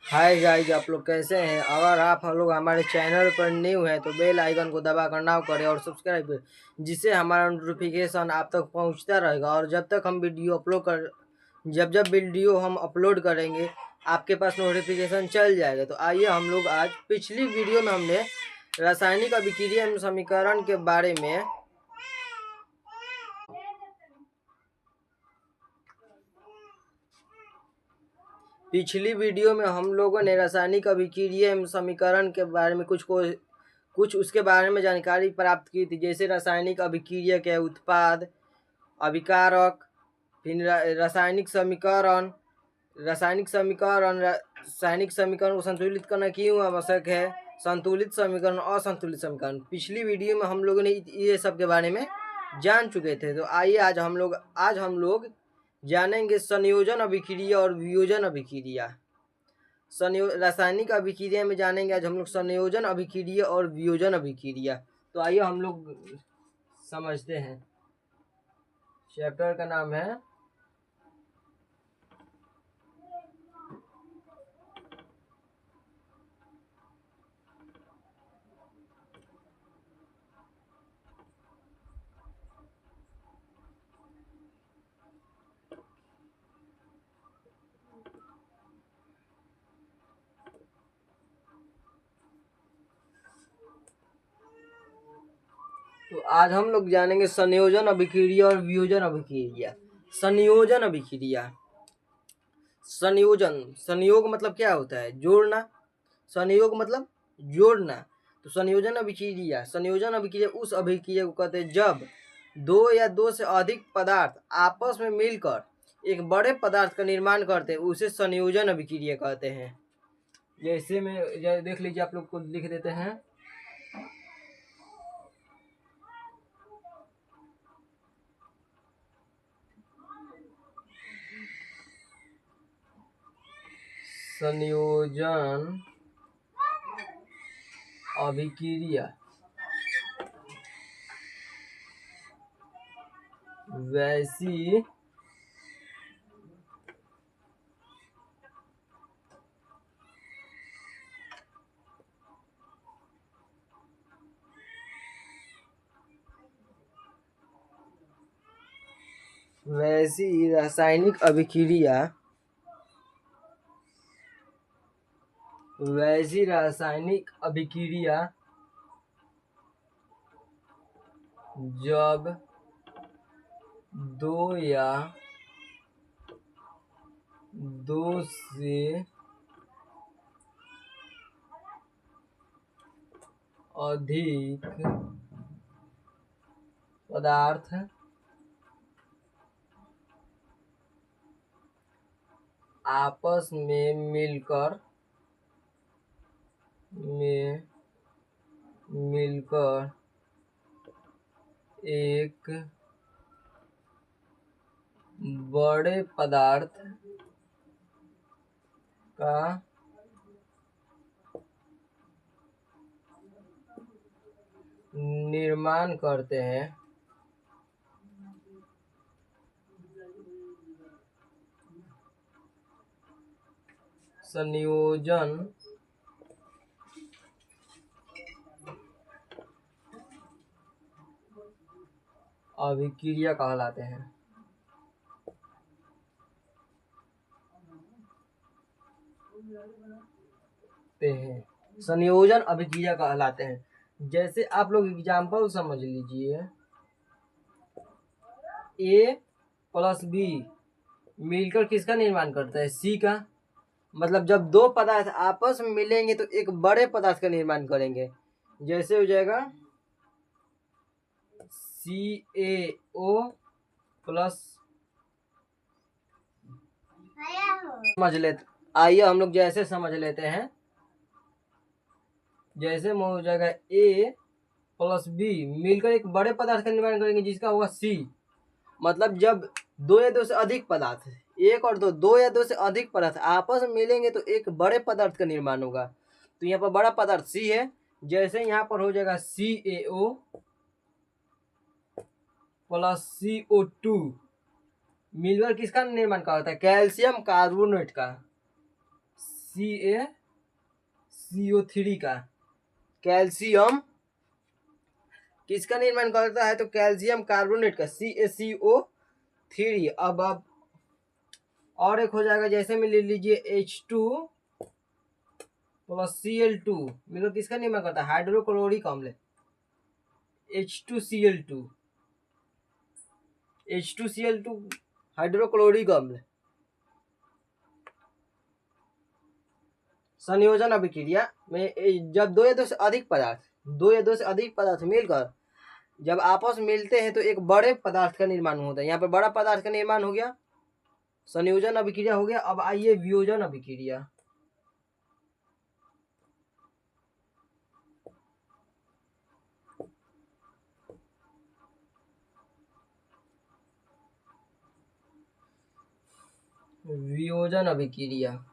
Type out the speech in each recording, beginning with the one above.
Hi guys, आप लोग कैसे हैं। अगर आप हम लोग हमारे चैनल पर न्यू हैं तो बेल आइकन को दबा कर नाम करें और सब्सक्राइब करें, जिससे हमारा नोटिफिकेशन आप तक पहुंचता रहेगा। और जब जब वीडियो हम अपलोड करेंगे आपके पास नोटिफिकेशन चल जाएगा। तो आइए हम लोग आज पिछली वीडियो में हमने रासायनिक अभिक्रिया एवं समीकरण के बारे में हम लोगों ने रासायनिक अभिक्रिया एवं समीकरण के बारे में कुछ उसके बारे में जानकारी प्राप्त की थी। जैसे रासायनिक अभिक्रिया के उत्पाद, अभिकारक, फिर रासायनिक समीकरण को संतुलित करना क्यों आवश्यक है, संतुलित समीकरण, असंतुलित समीकरण। पिछली वीडियो में हम लोगों ने ये सब के बारे में जान चुके थे। तो आइए आज हम लोग जानेंगे संयोजन अभिक्रिया और वियोजन अभिक्रिया। रासायनिक अभिक्रिया में जानेंगे आज हम लोग संयोजन अभिक्रिया और वियोजन अभिक्रिया। तो आइए हम लोग समझते हैं। चैप्टर का नाम है तो आज हम लोग जानेंगे संयोजन अभिक्रिया और वियोजन अभिक्रिया। संयोजन अभिक्रिया, संयोग मतलब क्या होता है, जोड़ना। संयोग मतलब जोड़ना। तो संयोजन अभिक्रिया उस अभिक्रिया को कहते हैं जब दो या दो से अधिक पदार्थ आपस में मिलकर एक बड़े पदार्थ का निर्माण करते हैं, उसे संयोजन अभिक्रिया कहते हैं। जैसे में देख लीजिए, आप लोग को लिख देते हैं। संयोजन अभिक्रिया वैसी रासायनिक अभिक्रिया जब दो या दो से अधिक पदार्थ आपस में मिलकर एक बड़े पदार्थ का निर्माण करते हैं, संयोजन अभिक्रिया कहलाते हैं। संयोजन अभिक्रिया कहलाते हैं। जैसे आप लोग एग्जाम्पल समझ लीजिए, A प्लस B मिलकर किसका निर्माण करता है, C का। मतलब जब दो पदार्थ आपस में मिलेंगे तो एक बड़े पदार्थ का निर्माण करेंगे। जैसे हो जाएगा CaO प्लस, समझ लेते। आइए हम लोग जैसे समझ लेते हैं। जैसे हो जाएगा A प्लस B मिलकर एक बड़े पदार्थ का निर्माण करेंगे जिसका होगा C। मतलब जब दो या दो से अधिक पदार्थ, एक और दो या दो से अधिक पदार्थ आपस में मिलेंगे तो एक बड़े पदार्थ का निर्माण होगा। तो यहाँ पर बड़ा पदार्थ C है। जैसे यहाँ पर हो जाएगा CaO प्लस CO2 मिलकर किसका निर्माण का होता है, कैल्शियम कार्बोनेट का। CaCO3 का। कैल्शियम किसका निर्माण करता है? तो कैल्शियम कार्बोनेट का, CaCO3। अब और एक हो जाएगा, जैसे में ले लीजिए H2 + Cl2 मिलो किसका निर्माण करता है? हाइड्रोक्लोरिक अम्ल, H2Cl2, H2Cl2 हाइड्रोक्लोरिक अम्ल। संयोजन अभिक्रिया में जब दो या दो से अधिक पदार्थ मिलकर जब आपस में मिलते हैं तो एक बड़े पदार्थ का निर्माण होता है। यहाँ पर बड़ा पदार्थ का निर्माण हो गया, संयोजन अभिक्रिया हो गया। अब आइए वियोजन अभिक्रिया। वियोजन अभिक्रिया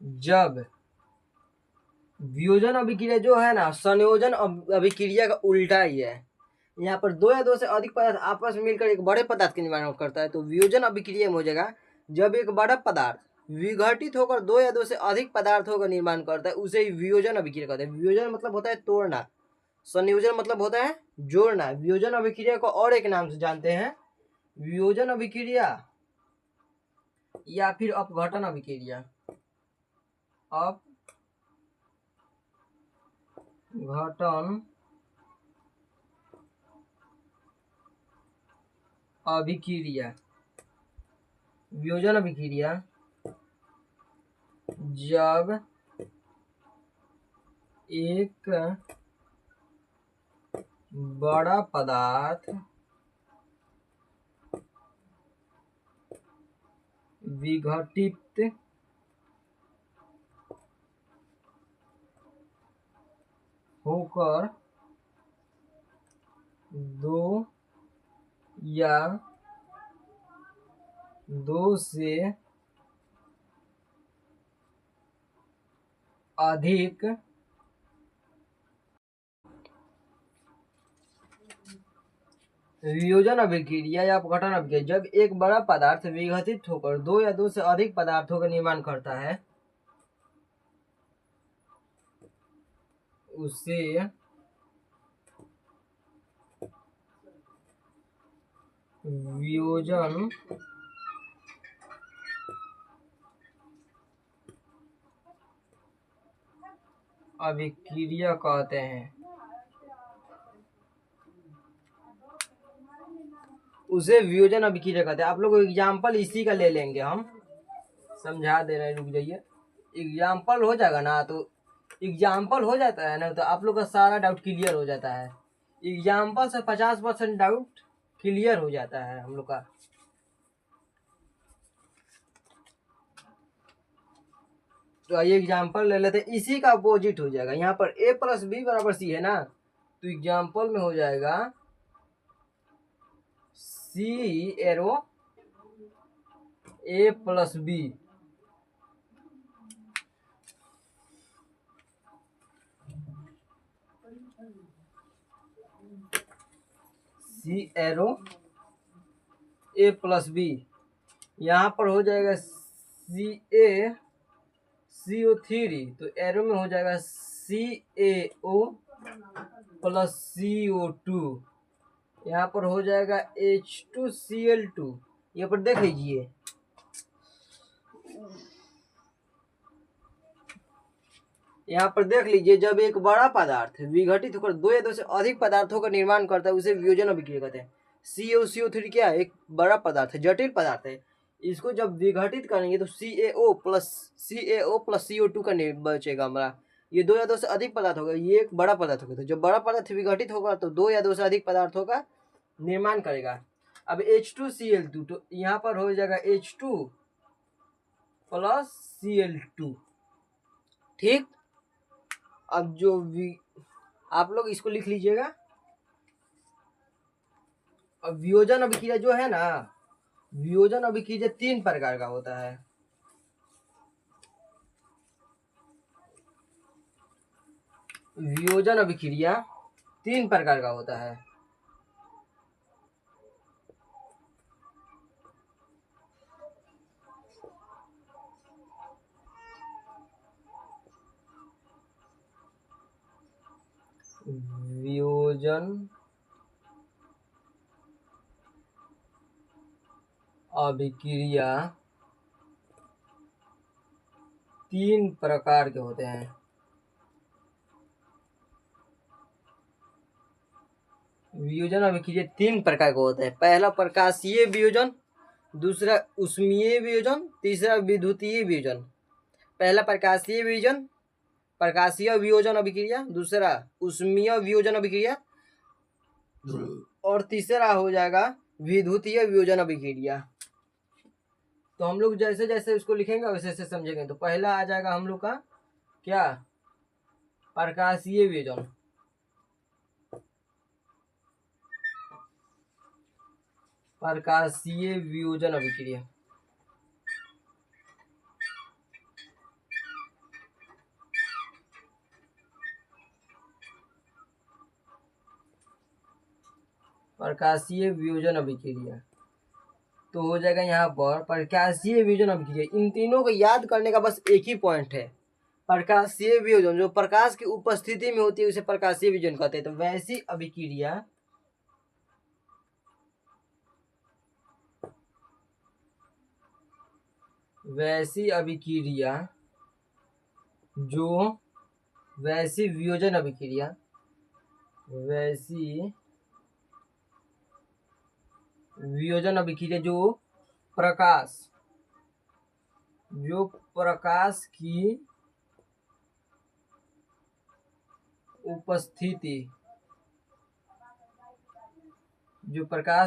जब वियोजन अभिक्रिया जो है ना, संयोजन अभिक्रिया का उल्टा ही है। यहाँ पर दो या दो से अधिक पदार्थ आपस में मिलकर एक बड़े पदार्थ का निर्माण करता है। तो वियोजन अभिक्रिया में हो जाएगा जब एक बड़ा पदार्थ विघटित होकर दो या दो से अधिक पदार्थों का निर्माण करता है, उसे वियोजन अभिक्रिया कहते हैं। वियोजन मतलब होता है तोड़ना, संयोजन मतलब होता है जोड़ना। वियोजन अभिक्रिया को और एक नाम से जानते हैं, वियोजन अभिक्रिया या फिर अपघटन अभिक्रिया। अपघटन अभिक्रिया, वियोजन अभिक्रिया जब एक बड़ा पदार्थ विघटित होकर दो या दो से अधिक वियोजन अभिक्रिया या अपघटन अभिक्रिया जब एक बड़ा पदार्थ विघटित होकर दो या दो से अधिक पदार्थों का निर्माण करता है, उसे वियोजन अभिक्रिया कहते हैं। उसे वियोजन अभिक्रिया कहते हैं। आप लोग एग्जाम्पल इसी का ले लेंगे, हम समझा दे रहे हैं, रुक जाइए। एग्जाम्पल हो जाएगा ना, तो एग्जाम्पल हो जाता है ना, तो आप लोग का सारा डाउट क्लियर हो जाता है। एग्जाम्पल से 50% डाउट क्लियर हो जाता है हम लोग का। तो आइए एग्जाम्पल ले लेते हैं, इसी का अपोजिट हो जाएगा। यहाँ पर A + B = C है ना, तो एग्जाम्पल में हो जाएगा C A + B। C A + B, यहाँ पर हो जाएगा CaCO3, तो एरो में हो जाएगा CaO + CO2। यहाँ पर हो जाएगा H2Cl2। यहाँ पर देख लीजिए, यहाँ पर देख लीजिए, जब एक बड़ा पदार्थ विघटित होकर दो या दो से अधिक पदार्थों का निर्माण करता है, उसे वियोजन अभिक्रिया कहते हैं। CaCO3 क्या है? एक बड़ा पदार्थ है, जटिल पदार्थ है। इसको जब विघटित करेंगे तो CaO + CO2 का बचेगा हमारा। ये दो या दो से अधिक पदार्थ होगा, ये एक बड़ा पदार्थ होगा। तो जब बड़ा पदार्थ विघटित होगा तो दो या दो से अधिक पदार्थों का निर्माण करेगा। अब H2Cl2, तो यहाँ पर हो जाएगा H2 + Cl2, ठीक। अब जो आप लोग इसको लिख लीजिएगा। अब वियोजन अभिक्रिया जो है ना, वियोजन अभिक्रिया 3 प्रकार का होता है। वियोजन अभिक्रिया 3 प्रकार का होता है। वियोजन अभिक्रिया 3 प्रकार के होते हैं। वियोजन अभिक्रिया 3 प्रकार के होते हैं। पहला प्रकाशीय वियोजन, दूसरा उष्मीय वियोजन, तीसरा विद्युतीय वियोजन। पहला प्रकाशीय वियोजन, प्रकाशीय वियोजन अभिक्रिया, दूसरा उष्मीय वियोजन अभिक्रिया और तीसरा हो जाएगा विद्युतीय वियोजन अभिक्रिया। तो हम लोग जैसे जैसे उसको लिखेंगे वैसे वैसे समझेंगे। तो पहला आ जाएगा हम लोग का क्या, प्रकाशीय वियोजन। प्रकाशीय वियोजन अभिक्रिया प्रकाशीय वियोजन अभिक्रिया तो हो जाएगा यहाँ पर प्रकाशीय वियोजन अभिक्रिया। इन तीनों को याद करने का बस एक ही पॉइंट है, प्रकाशीय वियोजन जो प्रकाश की उपस्थिति में होती है उसे प्रकाशीय वियोजन कहते हैं। तो वैसी अभिक्रिया जो वैसी वियोजन अभिक्रिया जो प्रकाश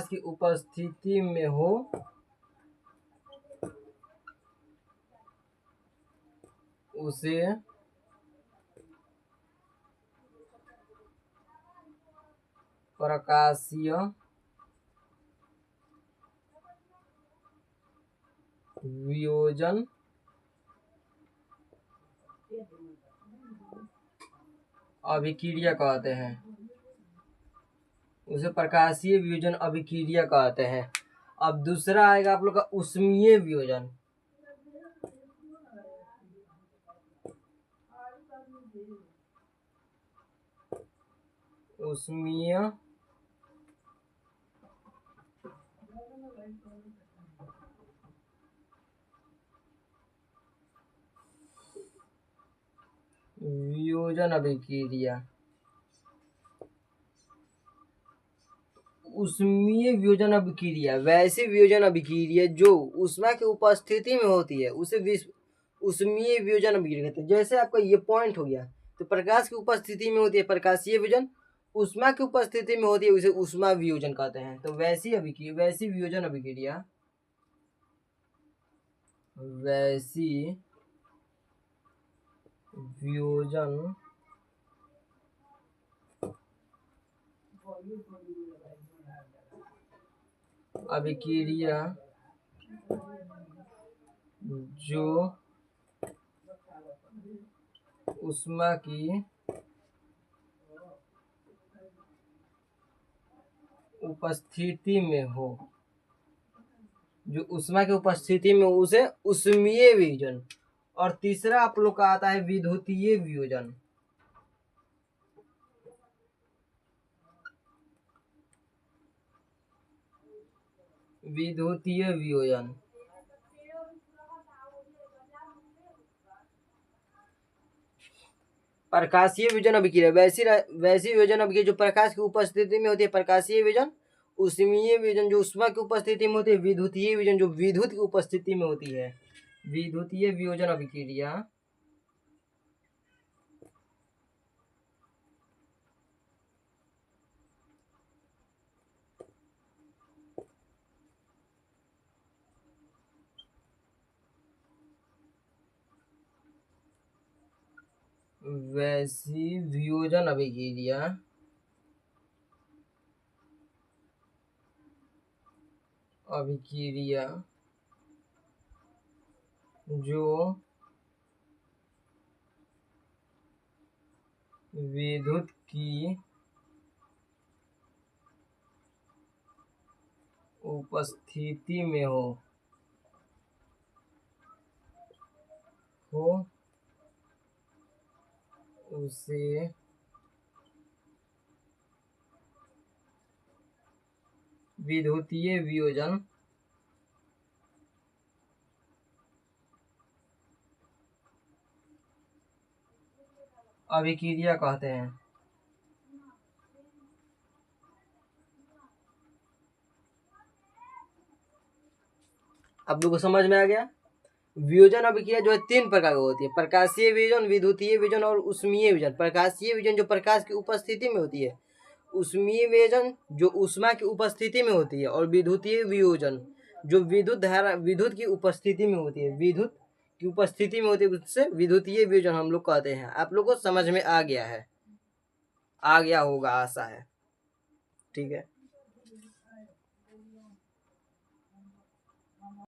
की उपस्थिति में हो उसे प्रकाशीय वियोजन अभिक्रिया कहते हैं। उसे प्रकाशीय वियोजन अभिक्रिया कहते हैं। अब दूसरा आएगा आप लोग का उष्मीय वियोजन। उष्मीय वियोजन अभिक्रिया उष्मीय वियोजन अभिक्रिया वैसी वियोजन अभिक्रिया जो ऊष्मा की उपस्थिति में होती है उसे उष्मीय वियोजन अभिक्रिया कहते हैं। जैसे आपका ये पॉइंट हो गया, तो प्रकाश की उपस्थिति में होती है प्रकाशीय वियोजन, ऊष्मा की उपस्थिति में होती है उसे ऊष्मा वियोजन कहते हैं। तो वैसी वियोजन अभिक्रिया जो ऊष्मा की उपस्थिति में उसे उष्मीय वियोजन। और तीसरा आप लोग का आता है विद्युतीय वियोजन। प्रकाशीय वियोजन अभिक्रिया वैसी वियोजन अभिक्रिया जो प्रकाश की उपस्थिति में होती है प्रकाशीय वियोजन, उष्मीय वियोजन जो ऊष्मा की उपस्थिति में होती है, विद्युतीय वियोजन जो विद्युत की उपस्थिति में होती है। विद्युतीय वियोजन अभिक्रिया वैसी वियोजन अभिक्रिया जो विद्युत की उपस्थिति में हो उसे विद्युतीय वियोजन अभिक्रिया कहते हैं। आप लोगों को समझ में आ गया। वियोजन अभिक्रिया जो है 3 प्रकार की होती है, प्रकाशीय वियोजन, विद्युतीय वियोजन और उष्मीय वियोजन। प्रकाशीय वियोजन जो प्रकाश की उपस्थिति में होती है, उष्मीय वियोजन जो ऊष्मा की उपस्थिति में होती है, और विद्युतीय वियोजन जो विद्युत की उपस्थिति में होती है, विद्युत की उपस्थिति में होती है, उससे विद्युतीय वियोजन हम लोग कहते हैं। आप लोग को समझ में आ गया है, आ गया होगा आशा है। ठीक है।